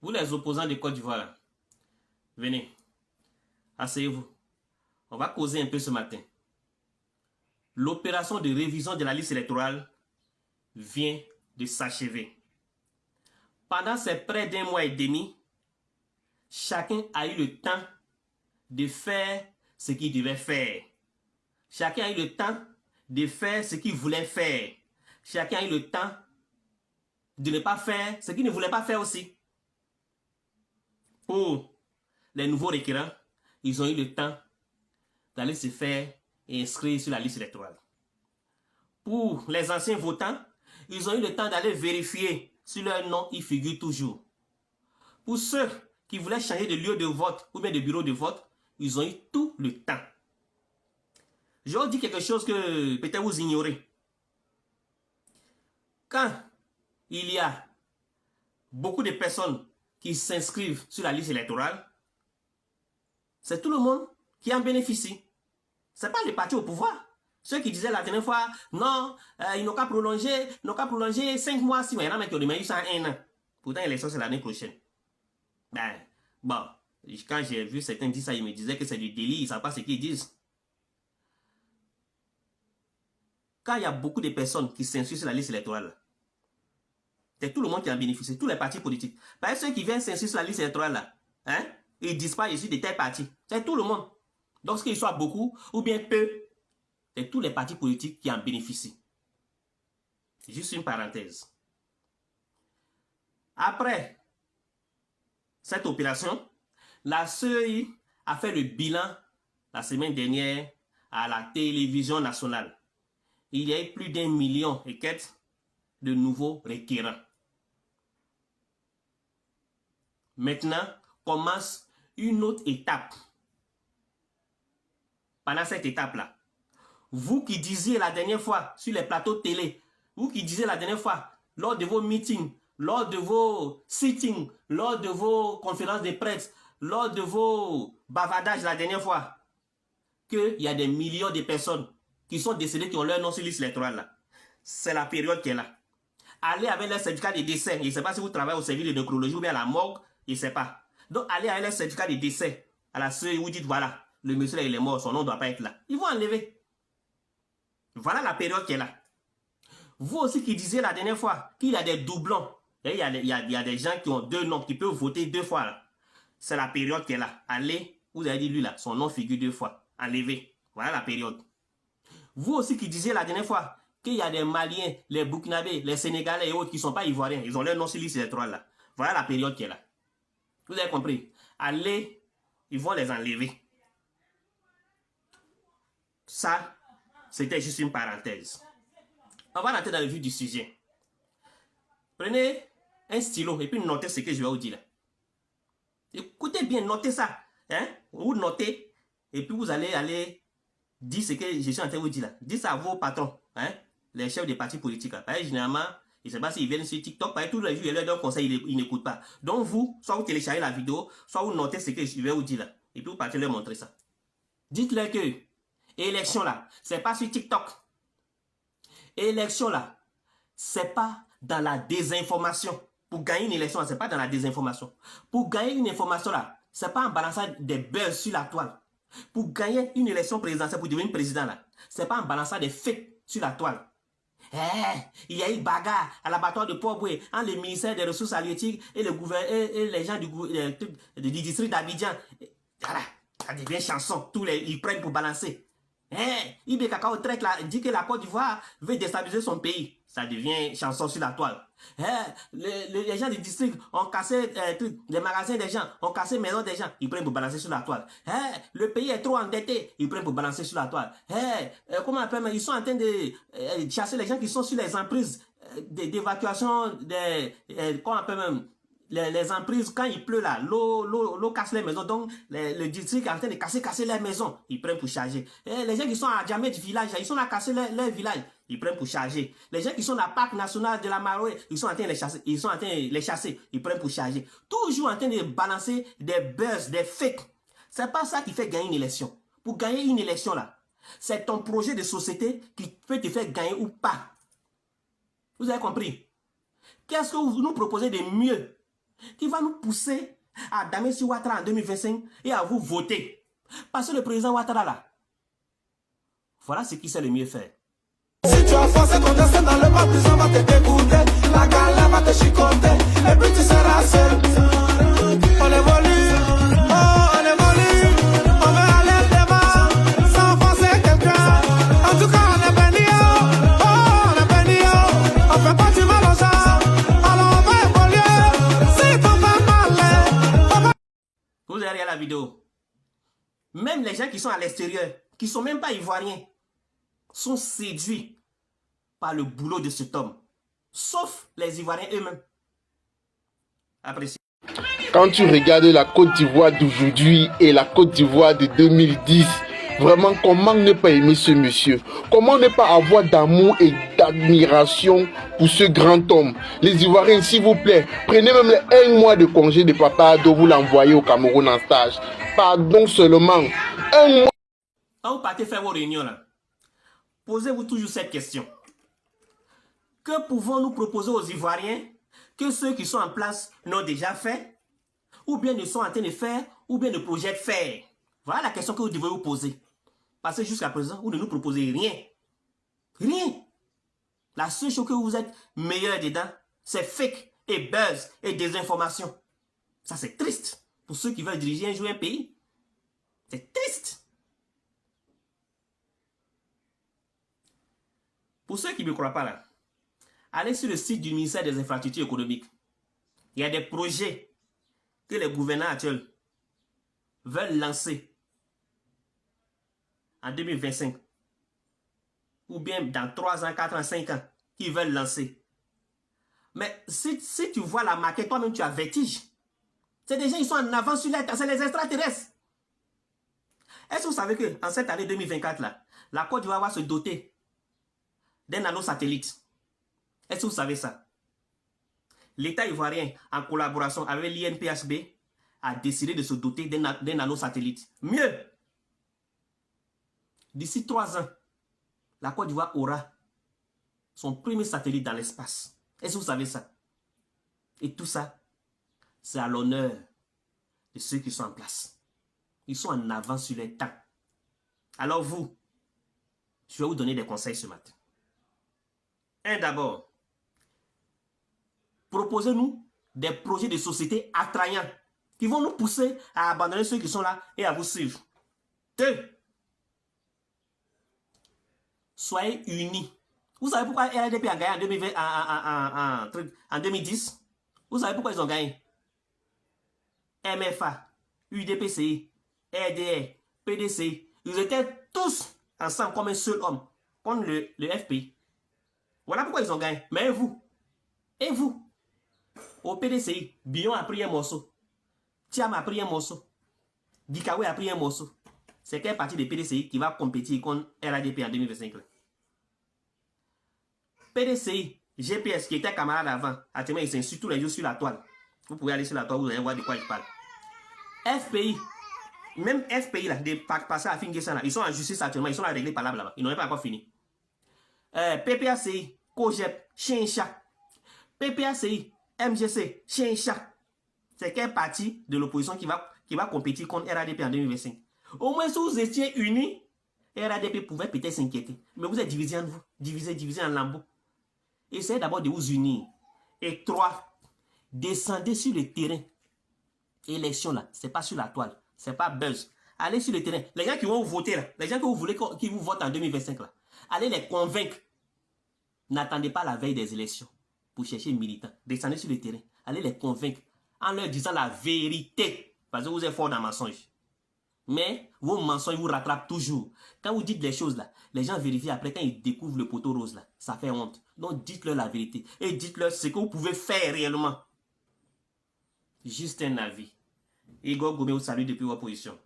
Vous les opposants de Côte d'Ivoire, venez, asseyez-vous. On va causer un peu ce matin. L'opération de révision de la liste électorale vient de s'achever. Pendant ces près d'un mois et demi, chacun a eu le temps de faire ce qu'il devait faire. Chacun a eu le temps de faire ce qu'il voulait faire. Chacun a eu le temps de ne pas faire ce qu'il ne voulait pas faire aussi. Pour les nouveaux requérants, ils ont eu le temps d'aller se faire inscrire sur la liste électorale. Pour les anciens votants, ils ont eu le temps d'aller vérifier si leur nom y figure toujours. Pour ceux qui voulaient changer de lieu de vote ou bien de bureau de vote, ils ont eu tout le temps. Je vous dis quelque chose que peut-être vous ignorez. Quand il y a beaucoup de personnes qui s'inscrivent sur la liste électorale, c'est tout le monde qui en bénéficie. Ce n'est pas les partis au pouvoir. Ceux qui disaient la dernière fois, non, ils n'ont qu'à prolonger 5 mois, 6 mois. Il y en a qui ont demandé ça en 1 an. Pourtant, l'élection, c'est l'année prochaine. Ben, bon, quand j'ai vu certains dire ça, ils me disaient que c'est du délit, ils ne savent pas ce qu'ils disent. Quand il y a beaucoup de personnes qui s'inscrivent sur la liste électorale, c'est tout le monde qui en bénéficie, tous les partis politiques. Par exemple, ceux qui viennent s'inscrire sur la liste électorale, là, hein, ils disent pas, je suis de tel parti. C'est tout le monde. Donc, qu'il soit beaucoup ou bien peu, c'est tous les partis politiques qui en bénéficient. Juste une parenthèse. Après cette opération, la CEI a fait le bilan la semaine dernière à la télévision nationale. Il y a eu plus d'1 million et quelques de nouveaux requérants. Maintenant, commence une autre étape. Pendant cette étape-là, vous qui disiez la dernière fois sur les plateaux de télé, vous qui disiez la dernière fois lors de vos meetings, lors de vos sittings, lors de vos conférences de presse, lors de vos bavardages la dernière fois, qu'il y a des millions de personnes qui sont décédées, qui ont leur nom sur liste électorale. C'est la période qui est là. Allez avec le certificat de décès. Je ne sais pas si vous travaillez au service de nécrologie ou bien à la morgue, je ne sais pas. Donc allez avec le certificat de décès à la CEI, vous dites voilà, le monsieur là il est mort, son nom ne doit pas être là. Ils vont enlever. Voilà la période qui est là. Vous aussi qui disiez la dernière fois qu'il y a des doublons, il y a des gens qui ont 2 noms, qui peuvent voter 2 fois. C'est la période qui est là. Allez, vous avez dit lui là, son nom figure 2 fois. Enlevez. Voilà la période. Vous aussi qui disiez la dernière fois qu'il y a des Maliens, les Burkinabés, les Sénégalais et autres qui ne sont pas ivoiriens, ils ont leur nom sur liste électorale là. Voilà la période qui est là. Vous avez compris? Allez, ils vont les enlever. Ça, c'était juste une parenthèse. On va rentrer dans le vif du sujet. Prenez un stylo et puis notez ce que je vais vous dire là. Écoutez bien, notez ça. Hein? Vous notez et puis vous allez aller dire ce que je suis en train de vous dire là. Dites ça à vos patrons, hein? Les chefs des partis politiques. Là. Généralement, je ne sais pas s'ils viennent sur TikTok, tous les jours, ils leur donnent conseil, ils n'écoutent pas. Donc vous, soit vous téléchargez la vidéo, soit vous notez ce que je vais vous dire là. Et puis vous partez leur montrer ça. Dites-leur que élection là, c'est pas sur TikTok. Élection là, c'est pas dans la désinformation. Pour gagner une élection, c'est pas dans la désinformation. Pour gagner une information là, c'est pas en balançant des buzz sur la toile. Pour gagner une élection présidentielle, pour devenir président là, c'est pas en balançant des faits sur la toile. Il y a eu bagarre à l'abattoir de Port-Boué entre le ministère des Ressources halieutiques et le gouvernement et les gens du district d'Abidjan. Voilà, ça devient chanson. Tous ils prennent pour balancer. Ibe Kakao Trek dit que la Côte d'Ivoire veut déstabiliser son pays. Ça devient chanson sur la toile. Les gens du district ont cassé les magasins des gens, ont cassé les maisons des gens. Ils prennent pour balancer sur la toile. Le pays est trop endetté. Ils prennent pour balancer sur la toile. Comment on appelle, ils sont en train de chasser les gens qui sont sur les emprises d'évacuation comment on appelle même les emprises, quand il pleut là, l'eau casse les maisons, donc le district est en train de casser les maisons, ils prennent pour charger. Les gens qui sont à Djamé du village, ils sont à casser leur village, ils prennent pour charger. Les gens qui sont dans le parc national de la Maroé, ils sont en train de les chasser, ils prennent pour charger. Toujours en train de balancer des buzz, des fakes. C'est pas ça qui fait gagner une élection. Pour gagner une élection là, c'est ton projet de société qui peut te faire gagner ou pas. Vous avez compris? Qu'est-ce que vous nous proposez de mieux qui va nous pousser à damer sur Ouattara en 2025 et à vous voter. Parce que le président Ouattara là, voilà ce qu'il sait le mieux faire. Si tu as forcé ton destin dans le bas, prison va te dégoûter, la galère va te chicoter, et puis tu seras seul. On évolue, oh on évolue, on veut aller devant, sans forcer quelqu'un. En tout cas on est béni, oh on est béni, on fait pas du mal aux gens, alors on va évoluer. Si t'en fais mal, vous avez regardé la vidéo. Même les gens qui sont à l'extérieur, qui ne sont même pas ivoiriens, sont séduits par le boulot de cet homme. Sauf les Ivoiriens eux-mêmes. Appréciez. Quand tu regardes la Côte d'Ivoire d'aujourd'hui et la Côte d'Ivoire de 2010, vraiment, comment ne pas aimer ce monsieur? Comment ne pas avoir d'amour et d'admiration pour ce grand homme? Les Ivoiriens, s'il vous plaît, prenez même les 1 mois de congé de Papa Ado, vous l'envoyez au Cameroun en stage. Pardon seulement. 1 mois. Quand vous partez faire vos réunions là, posez-vous toujours cette question. Que pouvons-nous proposer aux Ivoiriens que ceux qui sont en place n'ont déjà fait, ou bien ne sont en train de faire, ou bien ne projettent faire? Voilà la question que vous devez vous poser. Parce que jusqu'à présent, vous ne nous proposez rien. Rien. La seule chose que vous êtes meilleur dedans, c'est fake et buzz et désinformation. Ça, c'est triste pour ceux qui veulent diriger un jour un pays. C'est triste. Pour ceux qui ne me croient pas là, allez sur le site du ministère des Infrastructures économiques. Il y a des projets que les gouvernants actuels veulent lancer en 2025. Ou bien dans 3 ans, 4 ans, 5 ans, qu'ils veulent lancer. Mais si tu vois la maquette, toi-même tu as vertige. C'est des gens qui sont en avance sur l'État, c'est les extraterrestres. Est-ce que vous savez qu'en cette année 2024, là, la Côte d'Ivoire va se doter d'un nanosatellite? Est-ce que vous savez ça? L'État ivoirien, en collaboration avec l'INPHB, a décidé de se doter d'un nanosatellite. Mieux, d'ici 3 ans, la Côte d'Ivoire aura son premier satellite dans l'espace. Est-ce que vous savez ça? Et tout ça, c'est à l'honneur de ceux qui sont en place. Ils sont en avance sur les temps. Alors vous, je vais vous donner des conseils ce matin. D'abord, proposez-nous des projets de société attrayants qui vont nous pousser à abandonner ceux qui sont là et à vous suivre. 2. Soyez unis. Vous savez pourquoi RDP a gagné en 2010? Vous savez pourquoi ils ont gagné? MFA, UDPCI, RDR, PDCI, ils étaient tous ensemble comme un seul homme contre le FPI. Voilà pourquoi ils ont gagné. Mais vous, et vous, au PDCI, Bion a pris un morceau, Thiam a pris un morceau, Dikawe a pris un morceau. C'est quelle partie de PDCI qui va compétir contre RADP en 2025? PDCI, GPS qui était camarade avant, actuellement ils s'insultent tous les jours sur la toile. Vous pouvez aller sur la toile, vous allez voir de quoi je parle. FPI, même FPI là, des passés à Fingessan là, ils sont en justice actuellement, ils sont à régler par là-bas. Ils n'ont pas encore fini. PPACI, COGEP, Chincha, PPACI, MGC, Chincha. C'est quelle partie de l'opposition qui va compétir contre RADP en 2025? Au moins, si vous étiez unis, RADP pouvait peut-être s'inquiéter. Mais vous êtes divisés en vous, divisés en lambeaux. Essayez d'abord de vous unir. Et 3, descendez sur le terrain. Élection là, c'est pas sur la toile, c'est pas buzz. Allez sur le terrain. Les gens qui vont vous voter là, les gens que vous voulez qui vous votent en 2025 là, allez les convaincre. N'attendez pas la veille des élections pour chercher militants. Descendez sur le terrain. Allez les convaincre en leur disant la vérité. Parce que vous êtes fort dans le mensonge. Mais vos mensonges vous rattrapent toujours. Quand vous dites les choses là, les gens vérifient après quand ils découvrent le poteau rose là. Ça fait honte. Donc dites-leur la vérité. Et dites-leur ce que vous pouvez faire réellement. Juste un avis. Igor Gomé vous salue depuis votre position.